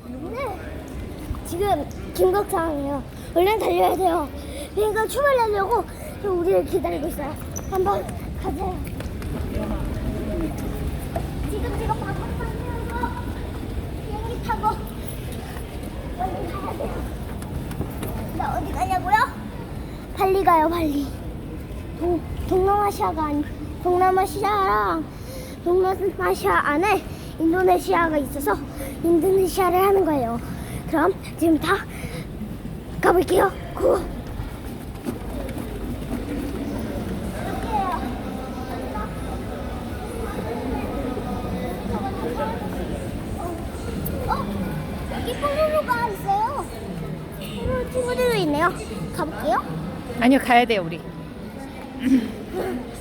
네. 지금 긴급 상황이에요. 얼른 달려야 돼요. 비행기가 출발하려고 우리를 기다리고 있어요. 한번 가세요. 지금 방금 타면서 비행기 타고 얼른 가야 돼요. 나 어디 가냐고요? 빨리 가요, 빨리. 동남아시아가 아니, 동남아시아 안에 인도네시아가 있어서 인도네시아를 하는 거예요. 그럼 지금 다 가볼게요. 고! 여기 뽀로로가 있어요. 뽀로로 친구들도 있네요. 가볼게요. 아니요, 가야 돼요, 우리.